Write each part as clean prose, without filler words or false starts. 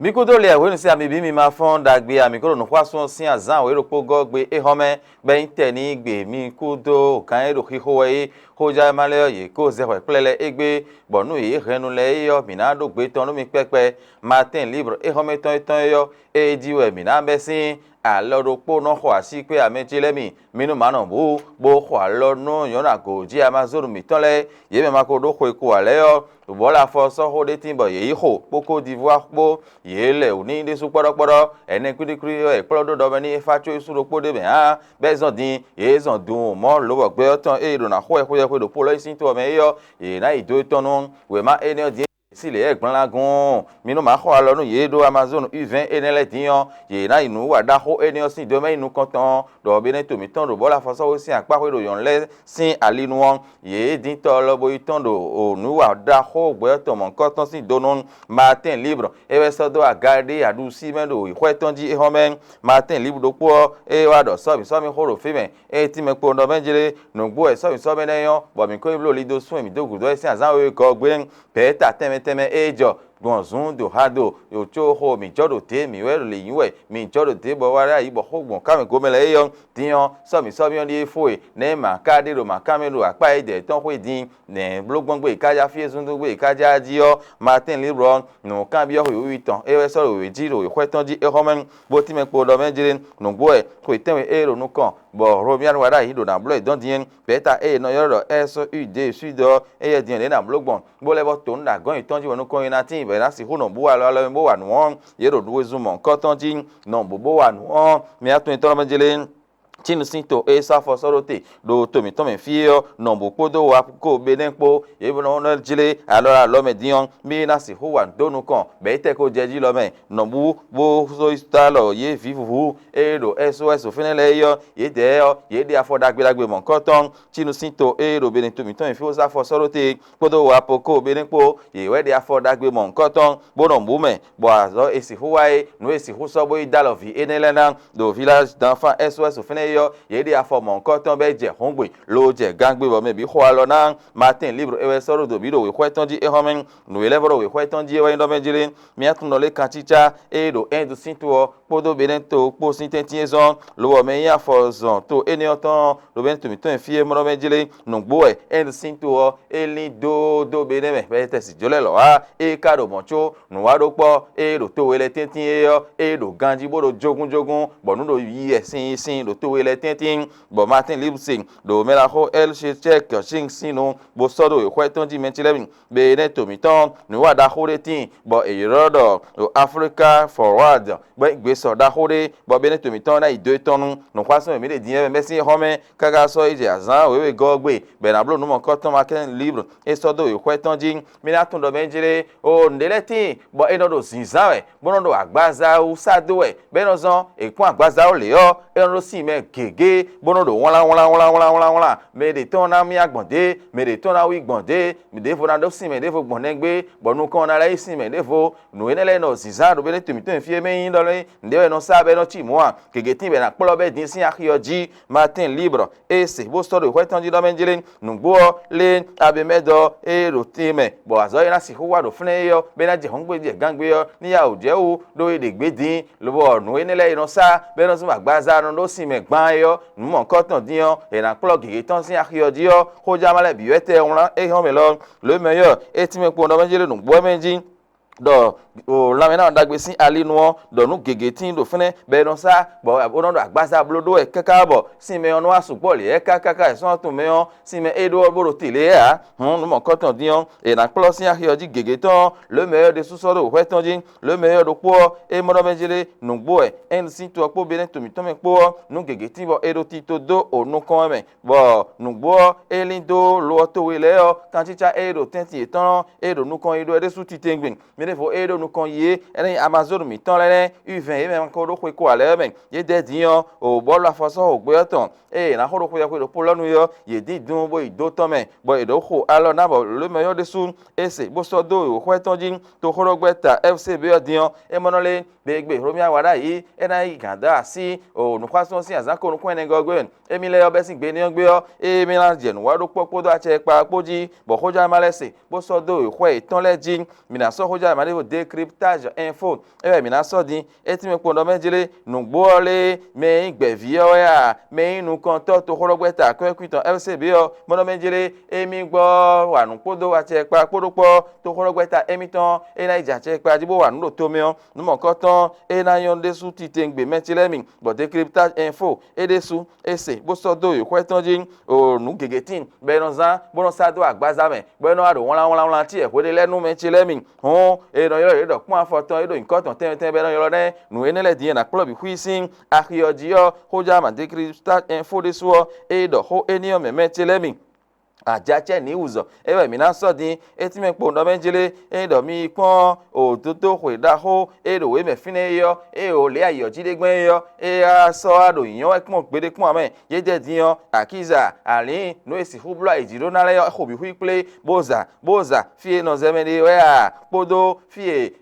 mi ko do le we ni se ami bi mi ma fon dagbe ami ko no kwa so sin azan we ro po gogbe e home be nte ni gbe mi ko do kan ero ki ho e ho ja ma le ye ko ze we plele egbe bonu e renu le yo mi na do gbe ton mi pepe matin libre e home ton yo e di we mi na be sin aloropo no ho asi pe amejele minu mana bu bo ho alonu yona go ji amazuru mi tole ye me mako do ho ko ale yo bola fo so ho de tin bo ye ho poko d'Ivoire po ye le oni de su poroporo ene kudikuri e plodo do be ni fa cho isuro po de be ha be zon din ye zon dun mo lo bo gbe otan e ro na ho e ko do po lo isin to me yo e na ido tonu we ma ene di si le egbon lagun minu ma ho alonu ye do Amazon U20 enele diyan ye na inu wa da ho eniyan sin do me inu kontan do be ne to mi ton do bola foso wo sin apa we do yon le sin alinu won ye din to lo bo iton do onu wa da ho gbe to mo kontan sin donon matin libre e we so do agade adu si me do ihwe ton ji e homen matin libre do po e wa do so mi horo fe me e ti me po do benjere no gbo e so me ne yon bo mi ko iblo lido sun mi do gudo e sin azan we ko gbe pe ta teme ejo gbonzun do hado yo cho ho mi jodo te mi we le yiwe mi jodo te bo wara ibo ho gbon ka mi go mele yo tiyan so mi on di fo e ne ma ka de ro ma ka mi ro apa e de ton ho din ne blogbon gbe ikaja fi ezun do gbe ikaja ji yo Martin Lebron no kan bi ho wi ton e we so we ji ro we kweton ji e homen bo ti me po do menjire no gbo e ko itenwe e ro nu kan bo romian wara yi do na blo e don dien beta e no yoro e so u de sudo e ye dien le na blogbon bo le bo to nda gan iton ji wonu ko ina tin be na si hu no bo wa lo bo wa nu won ye ro duwe zumo ko ton ji no bo wa nu won mi atun iton menjire chinu sinto e sa fo sorote do tomi tomi fio no bo podo wa ko benenpo ye bo no jile alora lo me dion mi na si ho wa donu kan be te ko jeji lo me no bu bo so istalo ye vivu e do SOS finele yo ye de afodagbe mon koton chinu sinto e do benen tomi tomi fio sa fo sorote podo wa poko benenpo ye we de afodagbe mon koton bo no bu me bo azo esi ho wa e no esi ho so bo idalovi enelena do village d'enfants SOS finele ye de afọmọ nkan ton be je hongbe lo je gangbe bo me bi ho alo na Martin Libre ewe soro do bi do we kweton ji e homen no we level we kweton ji e we ndo menjire mi atun no le kan chicha e do endu sinto podo benento po sintetin zon lo me ya fo zon to eni otan lo benento mi ton fie mo menjire no gbo e endu sinto eli do beneme be tesi jole lo ha e karo moncho no wa do po e do to we le tintin e do ganji bo do jogun bo nu do yi esin do to we le tintin bo Martin Libre sing do me la ho el che check sing sino bo sodo e kweton ji menchile be ne to mi ton ni wa da ho re tin bo e rodo Africa forward bo gbe so da ho re bo be ne to mi ton na ido ton no kwa so mi le din me sin home kaga so ije azan we go gbe be na blo no mo koton Martin Libre e sodo e kweton ji mi na tun do menjire o ndele tin bo e no do zinzan we bo no do agbaza u sado we be no zon e kun agbaza o le yo e no si me gege bono do wala me de ton na mi agbonde me de ton na wi gbonde me de fo na do si me de fo gbonengbe bonu kon na la si me de fo no enele no ziza do be ne tumi ton fie me yin do le nde we no sa be no chi mo a gege tin be na polo be din sin akioji Martin Libre e se bo so do kweton ji do menjire nugbo le abe medo e ro time bo azo ina si ho wa do fune yo be na je hongbe je gangbe yo ni ya o je o do e de gbe din lo bo no enele no sa be no so agbaza no do si me gban yo mo koton dion e na plug gege ton sin akioji yo ho jamale bi wete won e hon me lo le meilleur e ti me po no menjire nugbo menjin do o lamina dagbe sin alinu do nu gege tin do fune be no sa bo ono do agbaza blodo e kaka bo sin me ono asupo le e kaka e so tun me on sin me edo boro tele a nu mo koton dion e na plus sin ahioji gege ton le meilleur de sous soro we ton jin le meilleur do po e mo do menjire nu gbo e en sin to po be ne to mi to me po nu gege tin bo edo ti to do onu kon me bo nu gbo elindo lo to we le o kan chicha edo tenti eton edo nu kon edo de su ti tengbin fo edo nu kon ye ene Amazon mi ton le U20 e me ko do ko ale me ye de dion o bo la foso o gbe ton e na ho do ko ya ko do polonu yo ye di dun bo ido ton me bo edo ko alo na bo le meilleur de sou ese bo so do o ko ton jin to ho ro gbeta FC be dion e mo no le be gbe romia wada yi e na iganda si o nu kwason si azan ko nu ko ene gogwen e mi le yo be sin gbe ni o gbe yo e mi na je nu wa do popo do a che pa poji bo hoja malese bo so do o ko e ton le jin mi na so hoja mari décryptage info e mi na so din e ti me po ndo menjele nu gbole me igbevi o ya me inu kan to horogbeta ko equitan FCB o mo ndo menjele emi gbo wa nu podo wa che pa podopo to horogbeta emi ton e na ija che pa jibo wa nu lo to me o nu mo ko ton e na yon desu ti tengbe menjele mi bo décryptage info e desu ese bo so do yo kwetan jin o nu gegetin be no zan bo no sa do agbaza me bo no aro won ti e ko de lenu menjele mi hon e no yo do pon afotan e do nkan ton ten be no yo ne nu enele din na club huisin ariodio hoja ma décryptage info desu e do ho enion me menjele mi ajache news ewe mi na so din eti me po ndo menjele e do mi pon ototo kweda ho e do we me fine yo e o le ayo jidegben yo e a so ado yan e pon gbede pon ame ye je din akiza ali no esi hublo ejiro na le yo ko bi hu iple boza fie no zemede we a podo fie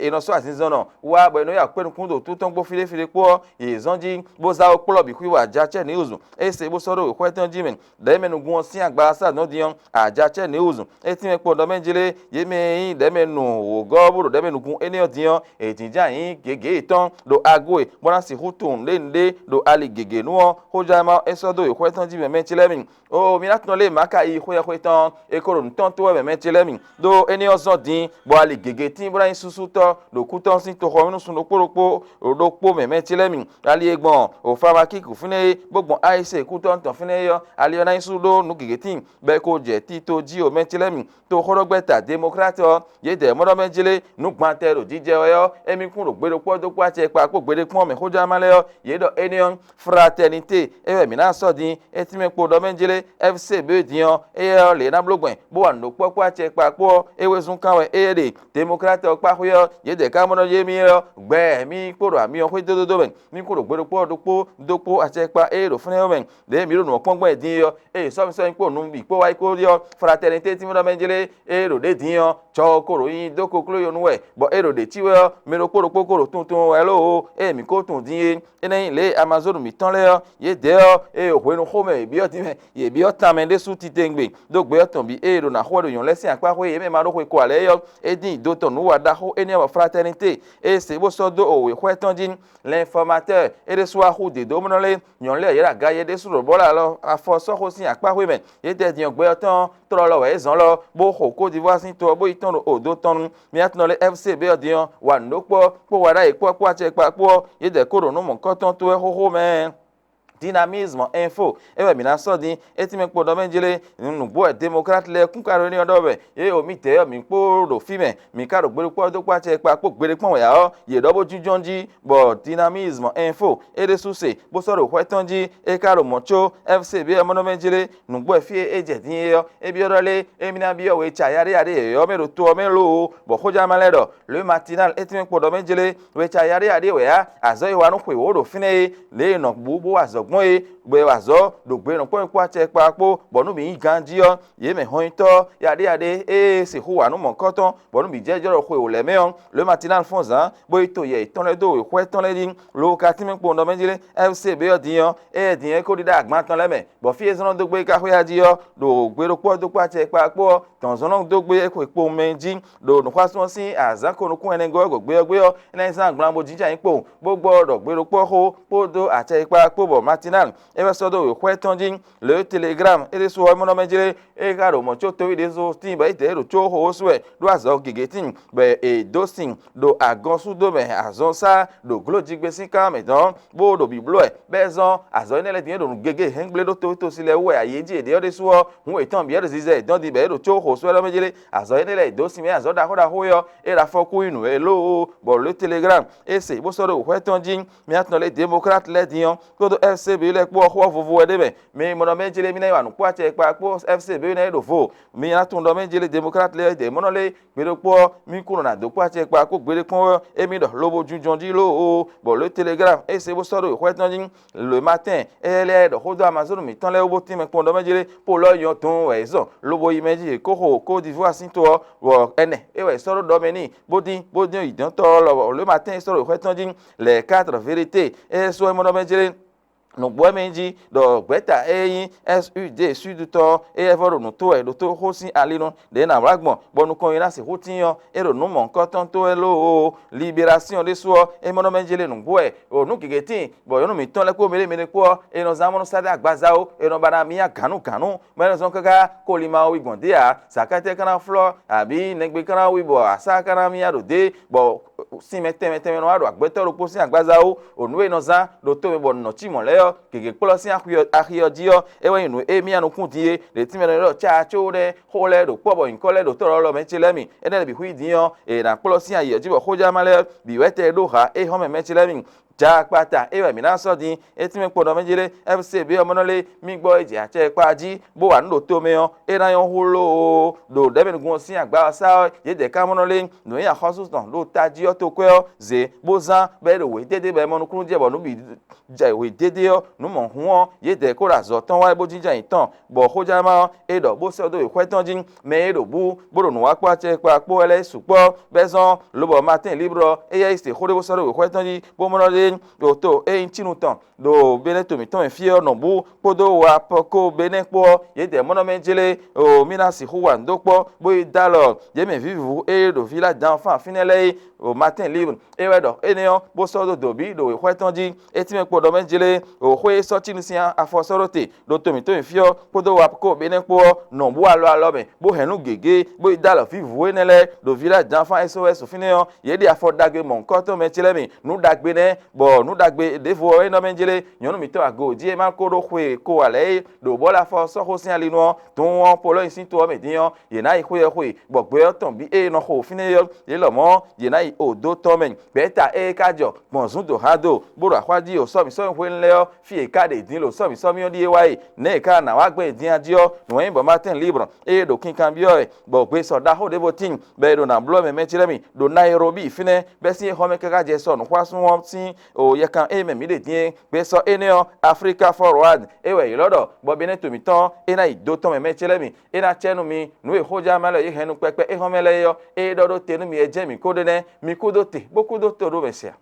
eno so asinzono wa bo no ya penu kundo to ton gbo file po e zonji boza o club bi hu wa ajache news e se bo so do we kwetan jimen da menu gun si agbasa no dion ajache news eti me po ndo menjele ye me yin de menu ogoburu de menu gun eni odion ejinja yin gege itan do agoe bona si hutun lende do ali gege nu hoja ma esodo ikwetan ji me menjele mi o mi latun le maka ikwetan ekoro ntan to me menjele mi do eni ozon din bo ali gege tin bora yin susu to do kutan sin to ho minu sun do poropo do po me menjele mi ali egbon o fama kiku fune gbogbon aise kutan ton fune yo ali ona yin su do nu gege tin be ko je ti to ji o menjele mi to horogbeta democrat ye de mo do menjele nu gbante ro jije yo emi kun ro gbere po do pa che pa ko gbere pon me hoja male yo ye do enion fraternité e mi na so din e ti me po do menjele FCB dion e le na blogben bo wa no po pa che pa po e we sun kan we e de democrat o pa ko yo ye de ka mo no ye mi yo gbe mi poro ami o do ben mi kun ro gbere po do po a che pa e ro fun yo ben de mi ro no pon gbe din yo e so mi so po nu bi po wa ko yo fraternité ti mo do menjele e ro de din yo chokoro yin doko klo yo nuwe bo ero de tiwe mi ro poro tuntun hello e mi ko tun din ene le Amazon mi tan le ye de e o hwenu home bi o ti me ye bi o tan me de su ti tengbe do gbe o tan bi ero na hwodo yon lesin apa ho ye me ma ro ko ale yo e din do ton nu wa da ho ene wa fraternité e se bo so do o we hwetan din l'informateur e de so a hu de do mo le yon le ye ra ga ye de su ro bola lo afo so ho sin apa ho me ye de din gbe o tan tro lo we zan lo bo ho ko divoire sin to bo itan o do ton mi atno le FCB odion wa no po wa ra ipo po ache pa po ye de koro no mo kan ton to e ho me dynamisme info ewe mi na so din eti me po do menjele nu bo democrat le kun karo ni odo be ye o mi te mi po ro fi me mi karo gbere po do pa che pa po gbere pon ya o ye do bo jujonji bo dynamisme info e de suse bo so ro hwetonji e karo mocho FCB e mo no menjele nu bo fi eje din yo e bi odo le e mi na bi o we cha yare yo me ro to o me lo bo hoja maledo le matinal eti me po do menjele we cha yare we ya azo iwa nu kwe wo ro fine le no bubu azo gbe wazo do gbe no po kwa che pa po bonu mi ganji yo ye me hon to yade e se ho wa no mo koton bonu mi je joro ko le me on le matinal fonzan bo ito ye ton le do ko ton le din lo ka ti me po ndo menjile FCB yo din yo e din e ko di da agban ton le me bo fi ezon do gbe ka ho ya ji yo do gbe ro po do kwa che pa po ton zon do gbe ko epo menji do no kwa so sin azan ko no kun ene go gbe yo ene san agban bo jinja yin po gbogbo do gbe ro po ho po do ache pa po bo matinal ebe so do we kwetonjin le telegram ere so mo no menjele e garo mo cho to ide so tin ba ite ro cho ho so e do azo gegetin be e dosin do agon su do me azon sa do gloji gbe sin ka me don bo do bi blo e be zon azo ne le din do gege hengle do to sile we ayeji ede ode so hun e tan bi ere zize don di be ro cho ho so e lo menjele azo ne le dosin me azo da ho yo e ra fo ku inu e lo bo le telegram e se bo so do kwetonjin mi atno le democrat le din ko do FCB le po ho vovo e debe mi mo no menjele mi na wa nu po ache pa po FCB na do fo mi na tun do menjele democrat le de mo no le gbere po mi kuro na do po ache pa ko gbere pon emi do lobo junjonji lo o bo le telegram e se bo soro kwetonjin le matin e le do ho do Amazon mi tan le obo tin me pon do menjele po lo yon ton we zo lobo imeji ko ho ko divoire sin to wo ene e we soro do meni bodin idan to lo le matin soro kwetonjin les quatre vérités e so mo no menjele nugbo menji do gbeta eyin sud sudto evoro no to e do to hosin alino de na ragbon bonu kon ina se hotiyan ero no mo nkan ton to elo libération de so e mono menjele nugbo e onu gegetin bo yonu mi ton le ko mele ko e no zamono sada agbaza o e no bana mi aganu kanu meno zon kaka ko lima wi gbonde a sakate kana flo abi negbe kana wi bo asa kana mi ado de bo si mete no ado agbeto ro po si agbaza o onu e no za do to me bo no ti mo le keke kpolo si ahio dio ewe inu emi anu kuntie le timene lo cha chore hole do pobo inkole do toro lo mechilemi ene bi huidio e na kpolo si ahio jibo hoja male bi wete do ha e home mechilemi ja pata ewe mi na so din etime podo mejile fc bi omonole mi gbo eje ache paji bo wa ndo to meyo e na yon hulo do debe gun si agba sa ye de ka monole no ya khosus don do taji o to kwe ze bozan be do we dede be monu kun je bo no bi ja we dede o no mo hun ye de ko razo ton wa bo jinja itan bo hoja ma e do bo se do we kwetan jin me e do bu bo no wa pa che pa po ele supo bezon lobo matin libro e ya iste khore bo so do we kwetan jin bo monole oto e chinu ton do bene to mi ton fie no bu podo wa poko bene po ye de mono menjele o mina si huwa ndokpo bo idalo ye me vivu e do village d'enfants finele o matin libre e wedo eneo bo so do bi do we kwetonji eti me podo menjele o hwe so chinu si afosorote do to mi ton fie podo wa poko bene po no bu alo me bo henu gege bo idalo vivu enele do village d'enfants SOS fineo ye de afodage mon koto menjele mi nu dagbe ne bo nu dagbe defo e no menjele nyonu mi to ago die ma ko do hwe ko ale do bola fo so ho sin alino ton won polo isin to me diyan ye na hwe bo gbe oton bi e no ho fine yo ye lo mo ye na o do to men beta e kajo bonzun do hado boro akwadi o so mi so hwe nle o fi e ka de din lo so mi o die wai ne ka na wa gbe din adio no yin bo matin libre e do kin kan bi o bo gbe so da ho de voting be do na blo me menjele mi do Nairobi fine be si ho me ka je so no kwa sun won tin o ye kan e me mi de din be so eneo Africa forward ewe ilodo bo bene to mi ton ena ido ton me mechele mi ena chenu mi nu e hoja male ye henu pepe e homele yo e dodo tenu mi eje mi kodene mi kudote bokudo to do besia